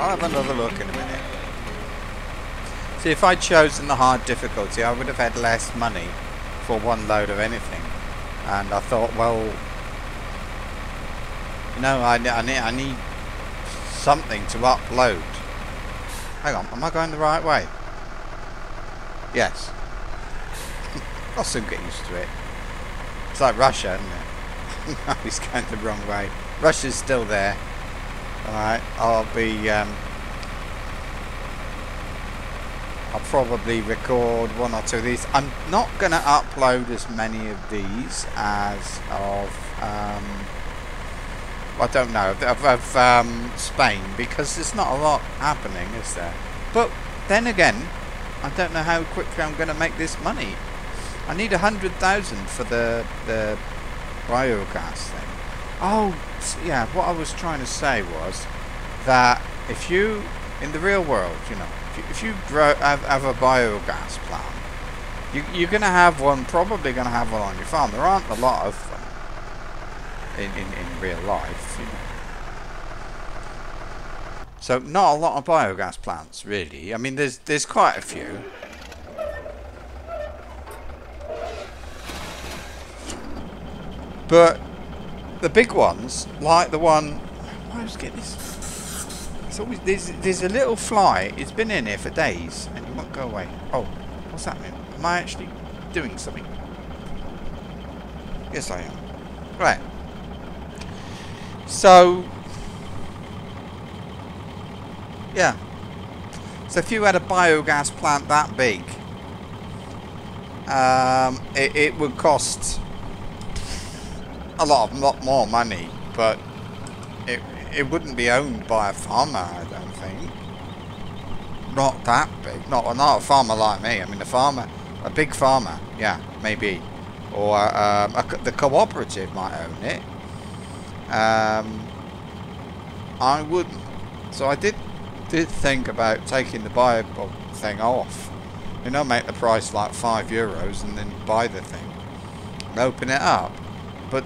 I'll have another look in a minute. See, if I'd chosen the hard difficulty, I would have had less money for one load of anything. And I thought, well, you know, I need something to upload. Hang on, am I going the right way? Yes. I'll soon get used to it. It's like Russia, isn't it? No, he's going the wrong way. Russia's still there. Alright, I'll probably record one or two of these. I'm not going to upload as many of these as of, I don't know, of Spain, because there's not a lot happening, is there? But then again, I don't know how quickly I'm going to make this money. I need 100,000 for the biogas thing. Oh, yeah, what I was trying to say was that if you, in the real world, you know, if you have a biogas plant, you're going to have one, probably going to have one on your farm. There aren't a lot of them in real life, you know. So not a lot of biogas plants, really. I mean, there's quite a few. But the big ones, like the one, I was getting this. It's always there's a little fly. It's been in here for days and it won't go away. Oh, what's happening? Am I actually doing something? Yes, I am. Right. So, yeah. So if you had a biogas plant that big, it would cost a lot more money, but it wouldn't be owned by a farmer, I don't think. Not that big. Not a farmer like me. I mean, a big farmer, yeah, maybe, or the cooperative might own it. I wouldn't. So I did think about taking the bio thing off. You know, make the price like €5 and then buy the thing and open it up. But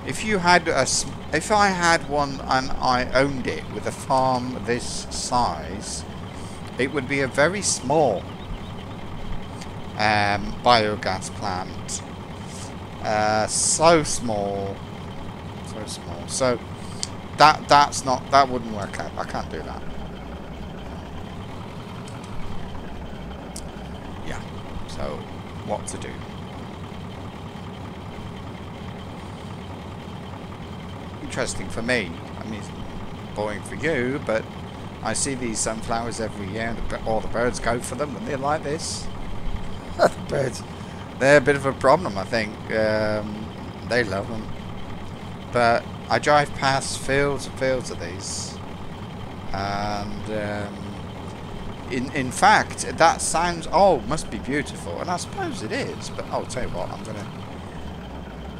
if I had one and I owned it with a farm this size, it would be a very small biogas plant. So small. So that wouldn't work out. I can't do that. Yeah. So what to do? Interesting for me. I mean, it's boring for you, but I see these sunflowers every year, and all the birds go for them, and they're like this. The birds, they're a bit of a problem, I think. They love them, but I drive past fields and fields of these, and in fact, that sounds, oh, must be beautiful, and I suppose it is. But I'll tell you what,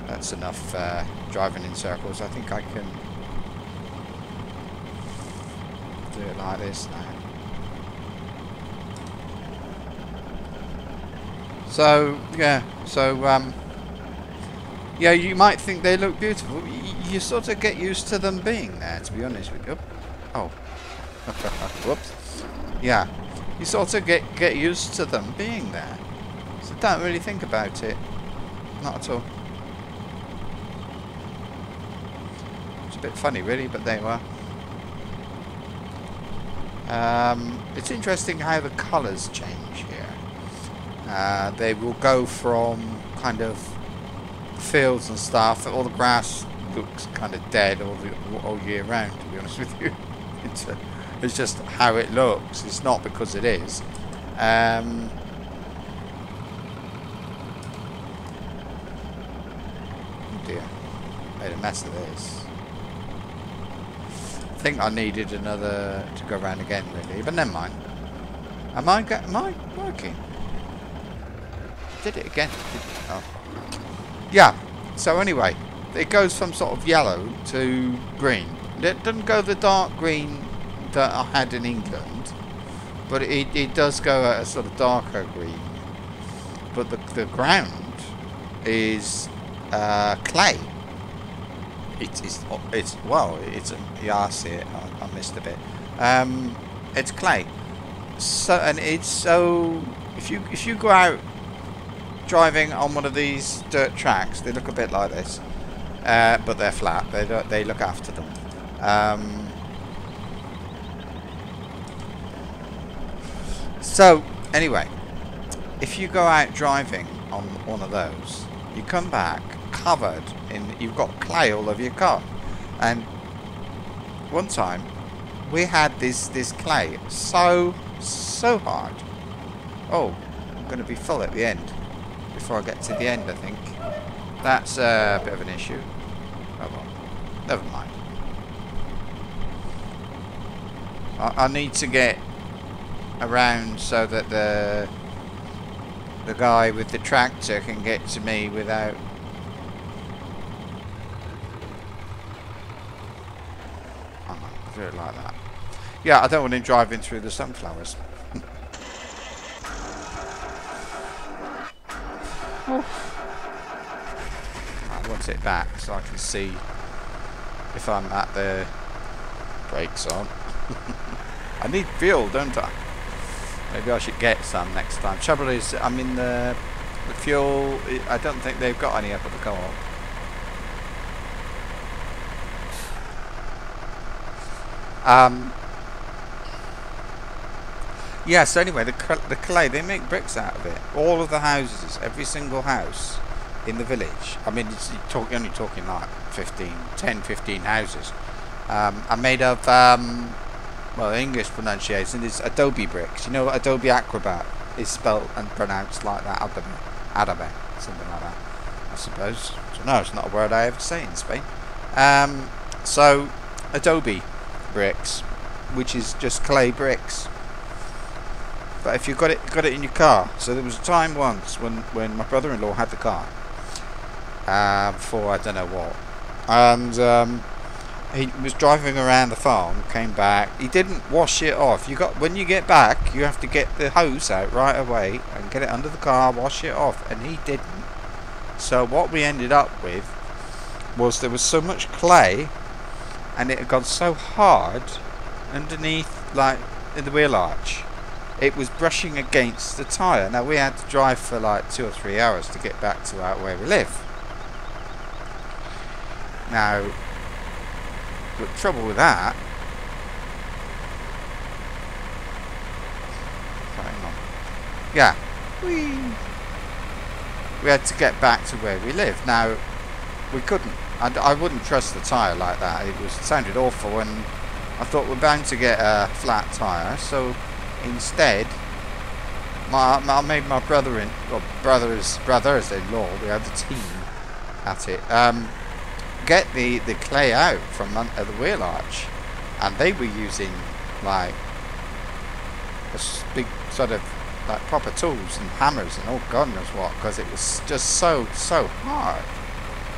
that's enough driving in circles. I think I can do it like this now. So yeah, yeah, you might think they look beautiful. You sort of get used to them being there, to be honest with you. Oh, whoops. Yeah, you sort of get used to them being there. So don't really think about it. Not at all. A bit funny really, but there you are. It's interesting how the colours change here. They will go from kind of fields and stuff. All the grass looks kind of dead all year round, to be honest with you. It's just how it looks. It's not because it is. Oh dear, made a mess of this. I think I needed another to go around again, really, but never mind. Am I working? Did it again? Oh. Yeah. So anyway, it goes from sort of yellow to green. It doesn't go the dark green that I had in England, but it does go a sort of darker green. But the ground is clay. well, yeah, I see it. I missed a bit. It's clay. So, and it's so, if you go out driving on one of these dirt tracks, they look a bit like this, but they're flat. They look after them. So anyway, if you go out driving on one of those, you come back covered in, you've got clay all over your car. And one time we had this clay so hard. Oh, I'm going to be full at the end before I get to the end, I think. That's a bit of an issue. Oh well, never mind. I need to get around so that the guy with the tractor can get to me without do it like that. Yeah, I don't want him driving through the sunflowers. I want it back so I can see if I'm at the brakes on. I need fuel, don't I? Maybe I should get some next time. Trouble is, I mean, the fuel, I don't think they've got any up at the co-op. Yeah, so anyway, the clay, they make bricks out of it. All of the houses, every single house in the village, I mean, you're only talking like 10, 15 houses, are made of, well, English pronunciation is Adobe bricks. You know, Adobe Acrobat is spelt and pronounced like that, Adobe, something like that, I suppose. So, no, it's not a word I ever say in Spain. So, Adobe bricks, which is just clay bricks. But if you've got it in your car. So there was a time once when my brother-in-law had the car, for I don't know what, and he was driving around the farm, came back, he didn't wash it off. When you get back, you have to get the hose out right away and get it under the car, wash it off, and he didn't. So what we ended up with was there was so much clay, and it had gone so hard underneath, like in the wheel arch, it was brushing against the tyre. Now we had to drive for like 2 or 3 hours to get back to out where we live. Now, the trouble with that, hang on, yeah, we had to get back to where we live. Now we couldn't. I wouldn't trust the tyre like that. It sounded awful, and I thought we're bound to get a flat tyre. So instead, I made my brothers-in-law, we had the team at it, get the clay out from under the wheel arch, and they were using like a big sort of like proper tools and hammers and all God knows what, because it was just so hard.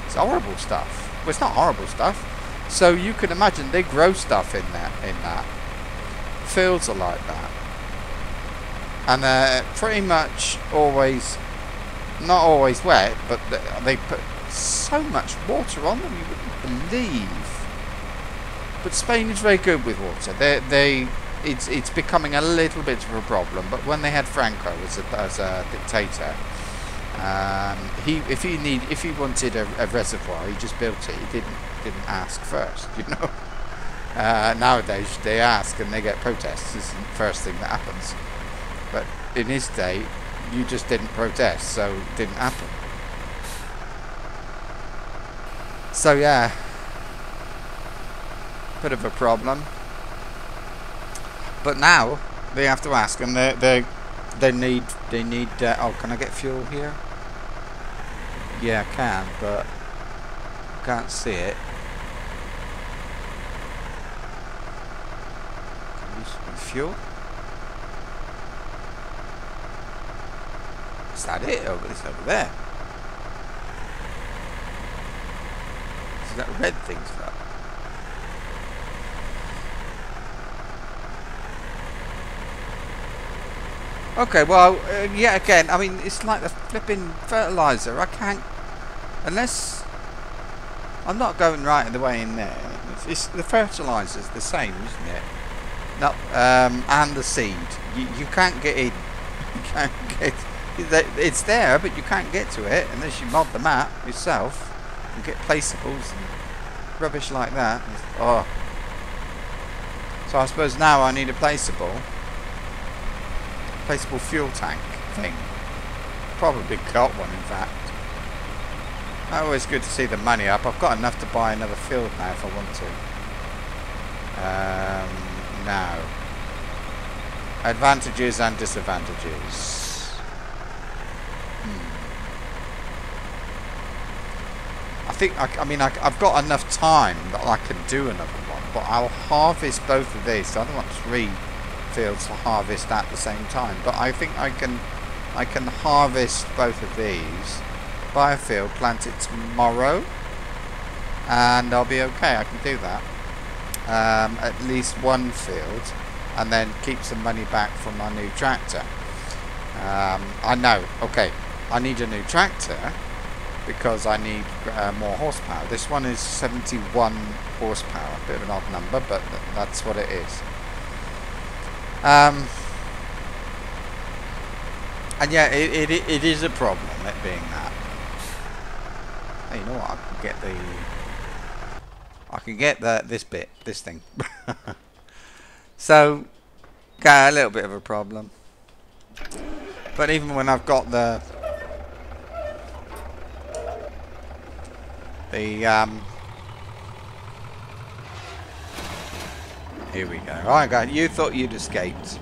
It's horrible stuff. Well, it's not horrible stuff. So you can imagine they grow stuff in that. Fields are like that. And they're pretty much always, not always wet, but they put so much water on them you wouldn't believe. But Spain is very good with water. It's becoming a little bit of a problem. But when they had Franco as a dictator, if he wanted a reservoir, he just built it. He didn't ask first, you know. Nowadays they ask and they get protests. This is the first thing that happens. But in his day, you just didn't protest, so it didn't happen. So yeah, bit of a problem. But now they have to ask, and they need. Oh, can I get fuel here? Yeah, I can, but I can't see it. Can you see fuel? Is that it? Oh, it's over there. Is that red thing stuff? Okay, well, yeah, again, I mean, it's like the flipping fertilizer. I can't, unless I'm not going right the way in there. The fertilizer's the same, isn't it? No, and the seed. You can't get in. You can't get. It's there, but you can't get to it unless you mod the map yourself and get placeables and rubbish like that. Oh. So I suppose now I need a placeable fuel tank thing. Probably got one, in fact. Always good to see the money up. I've got enough to buy another field now if I want to. Now, advantages and disadvantages. I think I've got enough time that I can do another one, but I'll harvest both of these. So I don't want 3 fields to harvest at the same time, but I think I can harvest both of these, buy a field, plant it tomorrow, and I'll be okay. I can do that. At least one field, and then keep some money back from my new tractor. I know, okay, I need a new tractor because I need more horsepower. This one is 71 horsepower, a bit of an odd number, but that's what it is. And yeah, it is a problem, it being that. Hey, you know what, I can get this thing. So, got a little bit of a problem. But even when I've got the here we go. Alright guys, you thought you'd escaped.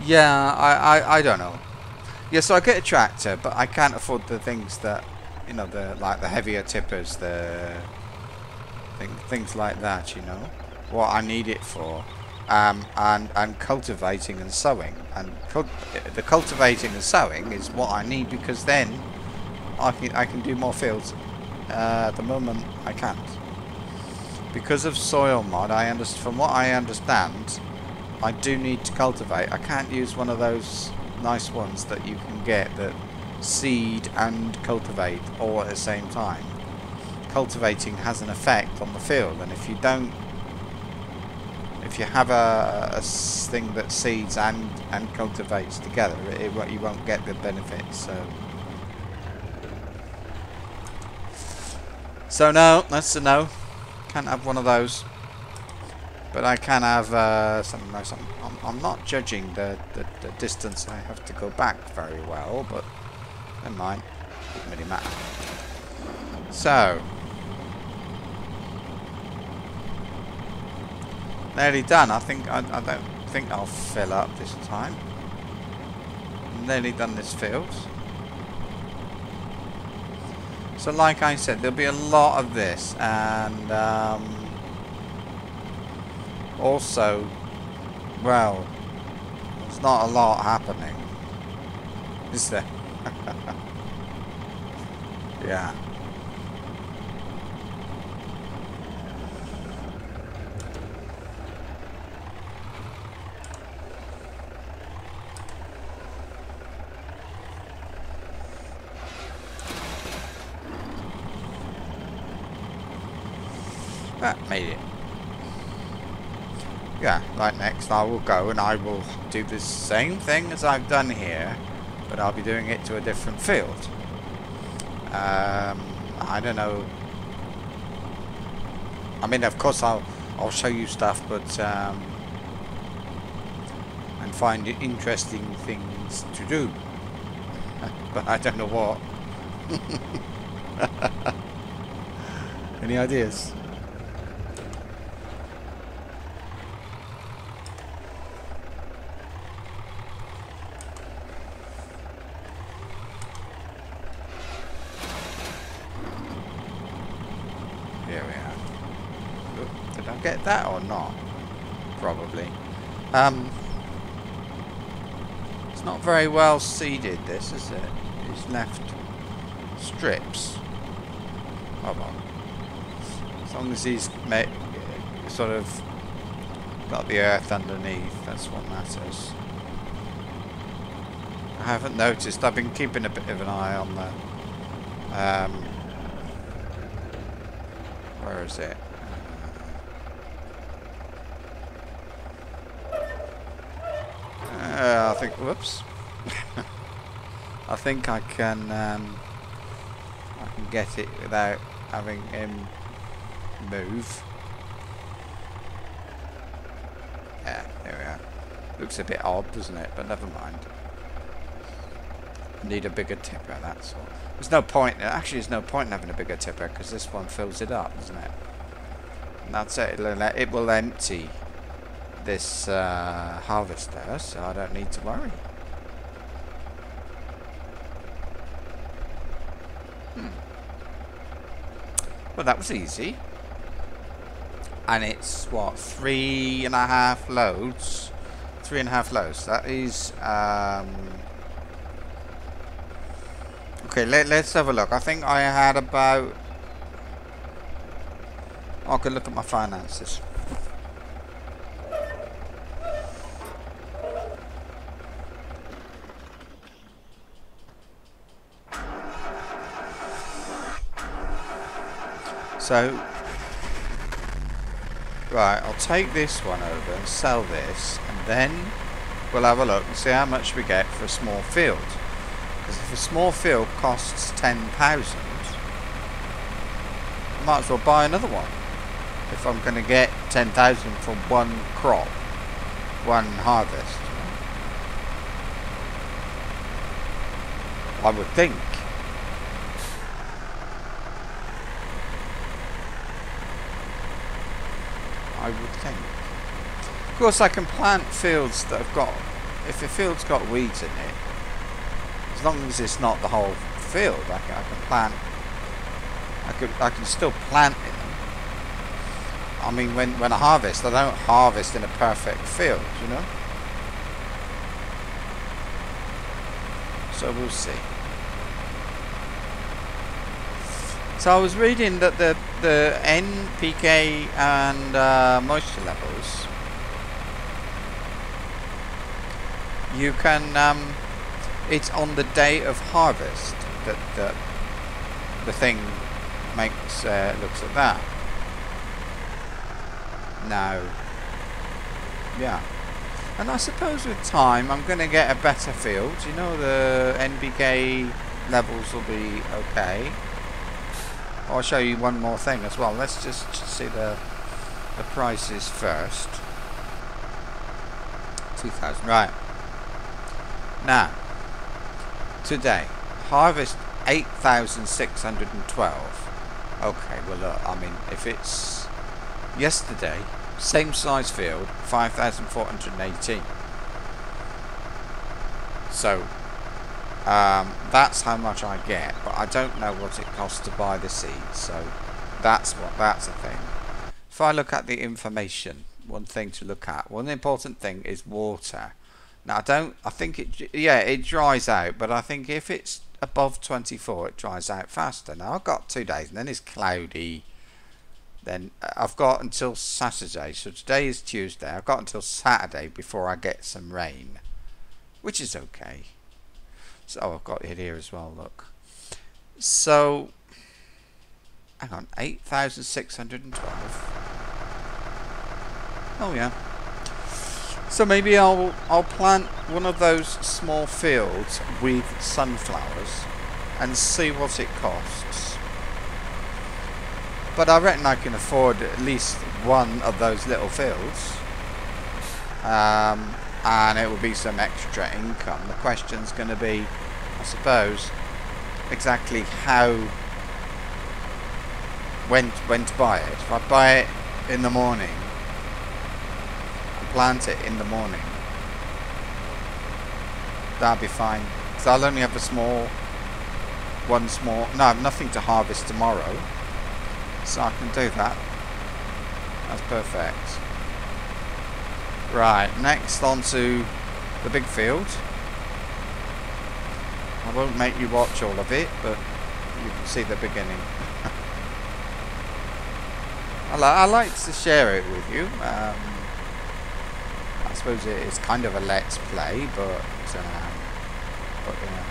Yeah, I don't know. Yeah, so I get a tractor, but I can't afford the things that, you know, like the heavier tippers, the things like that, you know, what I need it for, and cultivating and sowing, and the cultivating and sowing is what I need, because then I can do more fields. At the moment I can't, because of soil mod. From what I understand, I do need to cultivate. I can't use one of those nice ones that you can get that seed and cultivate all at the same time. Cultivating has an effect on the field, and if you have a thing that seeds and cultivates together, you won't get the benefits. So no, that's a no. Can't have one of those. But I can have something. I'm not judging the distance I have to go back very well, but never mind. Doesn't really matter. So, nearly done. I don't think I'll fill up this time. Nearly done this field. So, like I said, there'll be a lot of this, and also, well, there's not a lot happening, is there? Yeah. That made it. Yeah, right, next I will go and I will do the same thing as I've done here, but I'll be doing it to a different field. I don't know. I mean, of course I'll show you stuff, but and find interesting things to do. But I don't know what. Any ideas? Here we are. Oop, did I get that or not? Probably. It's not very well seeded, this, is it? It's left strips. Oh well. As long as he's sort of got the earth underneath, that's what matters. I haven't noticed. I've been keeping a bit of an eye on the... where is it? I think... Whoops. I think I can get it without having him move. Yeah, there we are. Looks a bit odd, doesn't it? But never mind. Need a bigger tipper, that's all. There's no point. Actually, there's no point in having a bigger tipper because this one fills it up, doesn't it? And that's it. It will empty this harvester, so I don't need to worry. Well, that was easy. And it's what, 3.5 loads? 3.5 loads. That is okay, let's have a look. I think I had about... I can look at my finances. So, right, I'll take this one over and sell this, and then we'll have a look and see how much we get for a small field. Because if a small field costs 10,000, I might as well buy another one. If I'm going to get 10,000 from one crop, one harvest. I would think. I would think. Of course, I can plant fields that have got... If a field's got weeds in it, as long as it's not the whole field, I can plant... I can still plant in them. I mean, when I harvest, I don't harvest in a perfect field, you know? So we'll see. So I was reading that the NPK and moisture levels, you can, it's on the day of harvest that the thing makes looks at that. Now, yeah, and I suppose with time I'm going to get a better field. You know, the NPK levels will be okay. I'll show you one more thing as well. Let's just see the prices first. 2,000. Right. Now, today, harvest 8,612. Okay, well, look, I mean, if it's yesterday, same size field, 5,418. So, that's how much I get, but I don't know what it costs to buy the seeds, so that's a thing. If I look at the information, one thing to look at, one important thing is water. Now I think it dries out, but I think if it's above 24 it dries out faster. Now I've got 2 days and then it's cloudy, then I've got until Saturday, so today is Tuesday, I've got until Saturday before I get some rain, which is okay. So I've got it here as well, look. So, hang on, 8,612. Oh yeah. So maybe I'll plant one of those small fields with sunflowers and see what it costs. But I reckon I can afford at least one of those little fields. And it will be some extra income. The question's going to be, I suppose, exactly when to buy it. If I buy it in the morning and plant it in the morning, that'll be fine. So I'll only have no, I have nothing to harvest tomorrow, so I can do that. That's perfect. Right, next on to the big field. I won't make you watch all of it, but you can see the beginning. I like to share it with you. I suppose it is kind of a let's play, but But yeah.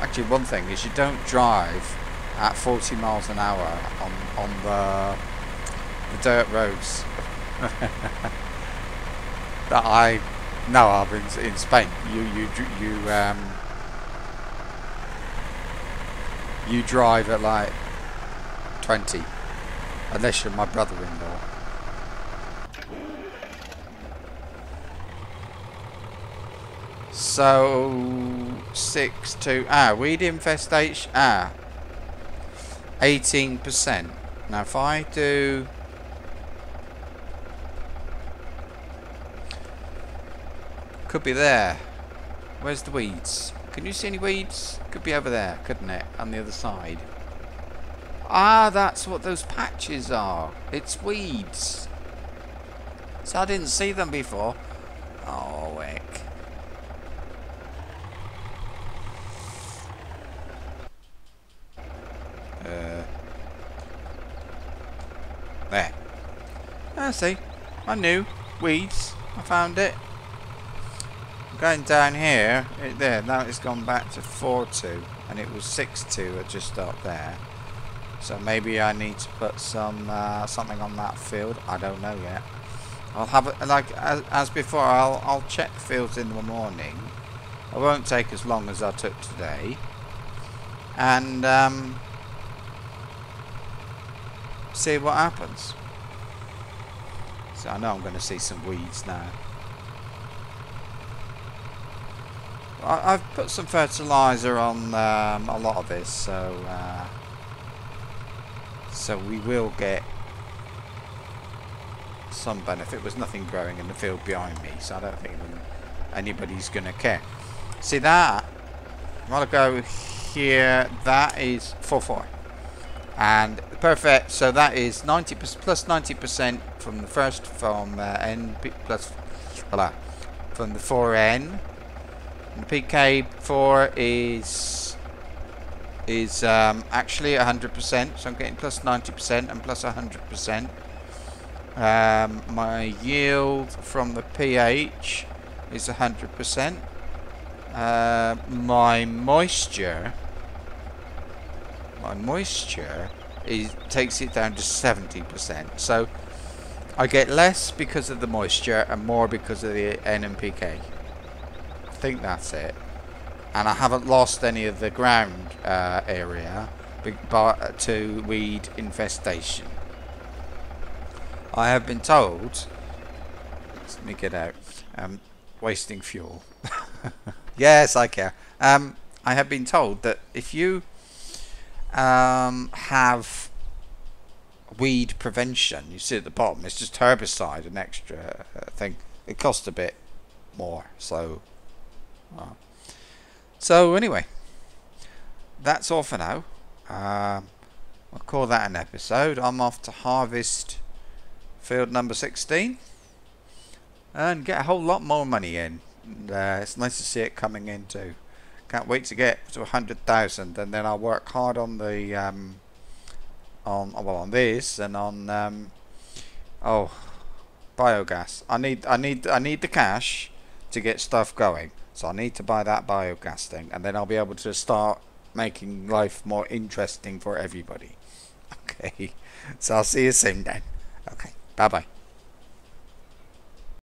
Actually, one thing is you don't drive at 40 miles an hour on the dirt roads that I know of in Spain. You drive at like 20, unless you're my brother-in-law. So 6-2 weed infestation 18%. Now if I do could be there. Where's the weeds? Can you see any weeds? Could be over there, couldn't it? On the other side. That's what those patches are. It's weeds. So I didn't see them before. Oh, heck. There. I see. I knew. Weeds. I found it. Going down here, there, now it's gone back to 4-2, and it was 6-2 just up there. So maybe I need to put some something on that field. I don't know yet. I'll have it like as before. I'll check fields in the morning. It won't take as long as I took today, and see what happens. So I know I'm going to see some weeds now. I've put some fertilizer on a lot of this, so we will get some benefit. There's nothing growing in the field behind me, so I don't think anybody's going to care. See that? I'll go here. That is 4-4, and perfect. So that is 90% plus 90% from the first N plus from the 4N. And the PK4 is actually 100%, so I'm getting plus 90% and plus 100%. My yield from the pH is 100%. My moisture takes it down to 70%. So I get less because of the moisture and more because of the N and PK. I think that's it, and I haven't lost any of the ground area to weed infestation. I have been told, let me get out, wasting fuel. Yes, I care. I have been told that if you have weed prevention, you see at the bottom, it's just herbicide, an extra thing. It costs a bit more, so. So anyway, that's all for now. We'll call that an episode. I'm off to harvest field number 16 and get a whole lot more money in. It's nice to see it coming in too. Can't wait to get to 100,000, and then I'll work hard on the on this and on biogas. I need the cash to get stuff going. So I need to buy that biogas thing, and then I'll be able to start making life more interesting for everybody. Okay, so I'll see you soon then. Okay, bye-bye.